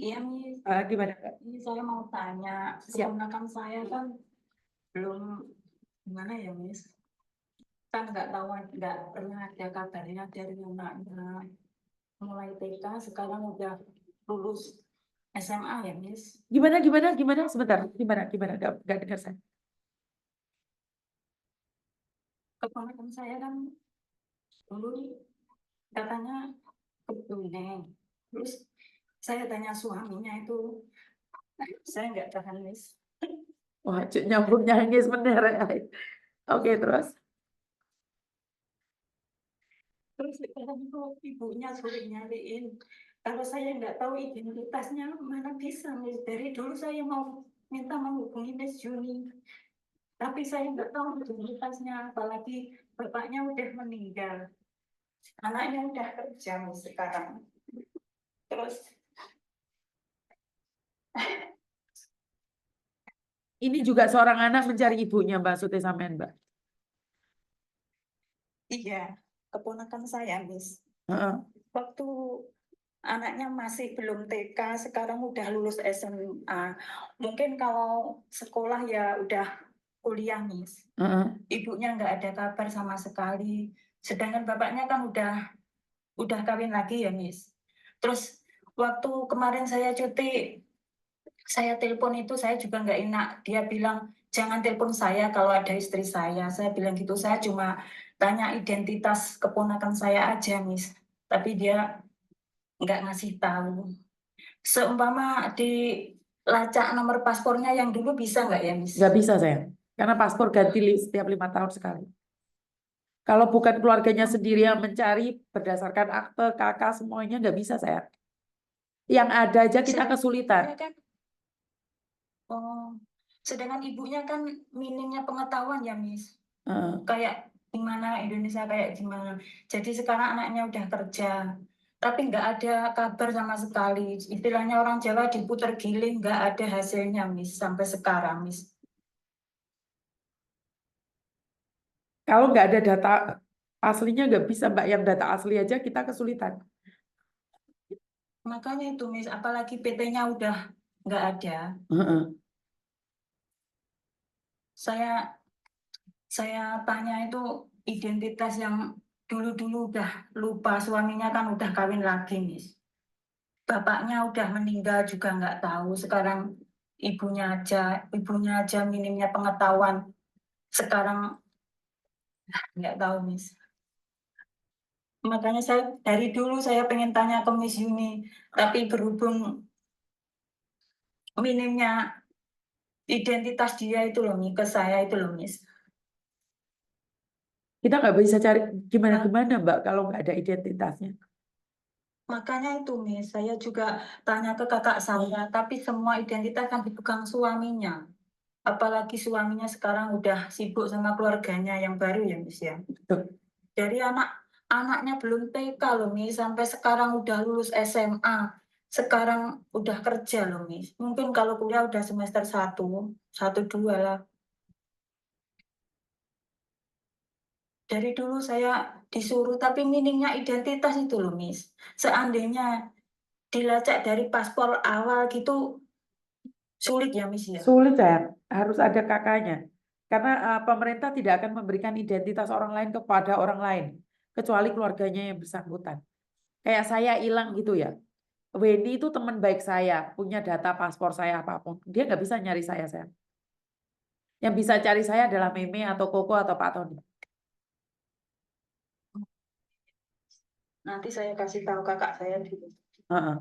Iya nih, Gimana Mbak? ini saya mau tanya, Siap. keponakan saya kan belum gimana ya Miss, kan nggak tahu, nggak pernah ada kabarnya dari anaknya mulai TK sekarang udah lulus SMA ya Miss. Gimana? Sebentar. Gimana? Nggak dengar saya. Keponakan saya kan dulu katanya ke Brunei, terus saya tanya suaminya itu, saya nggak tahan Miss. Wah, nyambung nyanyi sebenarnya. Oke, terus. Terus sekarang tuh ibunya suruh nyariin. Kalau saya nggak tahu identitasnya, mana bisa, Miss. Dari dulu saya mau minta menghubungi Miss Juni. Tapi saya nggak tahu identitasnya, apalagi bapaknya udah meninggal. Anaknya udah kerja, Miss, sekarang. Terus, Ini juga seorang anak mencari ibunya, Mbak Suti sampean, Mbak. iya, keponakan saya, Miss. Heeh. Waktu anaknya masih belum TK, sekarang udah lulus SMA. Mungkin kalau sekolah ya udah kuliah, Miss. Heeh. Ibunya nggak ada kabar sama sekali. Sedangkan bapaknya kan udah kawin lagi ya, Miss. Terus waktu kemarin saya cuti, saya telepon itu saya juga nggak enak. Dia bilang jangan telepon saya kalau ada istri saya. Saya bilang gitu, saya cuma tanya identitas keponakan saya aja, Miss. Tapi dia nggak ngasih tahu. Seumpama dilacak nomor paspornya yang dulu bisa nggak ya, Miss? Nggak bisa, saya. Karena paspor ganti setiap 5 tahun sekali. Kalau bukan keluarganya sendiri yang mencari berdasarkan akte, kakak, semuanya nggak bisa, saya. Yang ada aja kita kesulitan. Sedangkan kan, oh, sedangkan ibunya kan minimnya pengetahuan ya, Miss. Heeh. Kayak gimana Indonesia kayak gimana. Jadi sekarang anaknya udah kerja, tapi nggak ada kabar sama sekali. Istilahnya orang Jawa diputer giling, nggak ada hasilnya, Miss, sampai sekarang, Miss. Kalau nggak ada data aslinya nggak bisa, Mbak. Yang data asli aja kita kesulitan. Makanya itu, Miss, apalagi PT-nya udah nggak ada. Heeh. Saya tanya itu identitas yang dulu-dulu udah lupa, suaminya kan udah kawin lagi, Miss. Bapaknya udah meninggal juga nggak tahu. Sekarang ibunya aja minimnya pengetahuan. Sekarang nggak tahu, Miss. Makanya saya dari dulu saya pengen tanya ke Miss Yuni, tapi berhubung minimnya identitas dia itu loh, Miss, ke saya itu loh, Miss. Kita nggak bisa cari gimana-gimana, Mbak, kalau nggak ada identitasnya. Makanya itu, Miss, saya juga tanya ke kakak saya, tapi semua identitas kan dipegang suaminya. Apalagi suaminya sekarang udah sibuk sama keluarganya yang baru ya, Miss ya. Tuh. Dari anaknya belum TK loh, Miss, sampai sekarang udah lulus SMA. Sekarang udah kerja loh, Miss. Mungkin kalau kuliah udah semester 1, 1, 2 lah. Dari dulu saya disuruh, tapi minimnya identitas itu loh, Miss. Seandainya dilacak dari paspor awal gitu, sulit ya, Miss ya. Sulit, ya. Harus ada kakaknya. Karena pemerintah tidak akan memberikan identitas orang lain kepada orang lain. Kecuali keluarganya yang bersangkutan. Kayak saya hilang gitu ya. Wendy itu teman baik saya. Punya data paspor saya apapun. Dia nggak bisa nyari saya. Yang bisa cari saya adalah Meme atau Koko atau Pak Tony. Nanti saya kasih tahu kakak saya dulu. Heeh.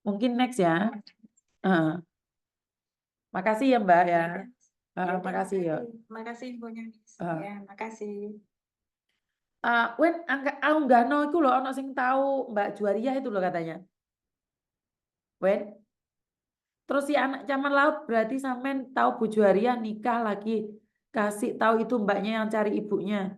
Mungkin next ya. Heeh. Makasih ya Mbak ya. Ya, Makasih ya. makasih infonya, Miss. Heeh. Ya, makasih. Wen Anggano itu loh ono sing tahu Mbak Juwaria itu loh katanya. Wen. Terus si anak Caman Laut berarti sampean tahu Bu Juwaria nikah lagi. Kasih tahu itu mbaknya yang cari ibunya.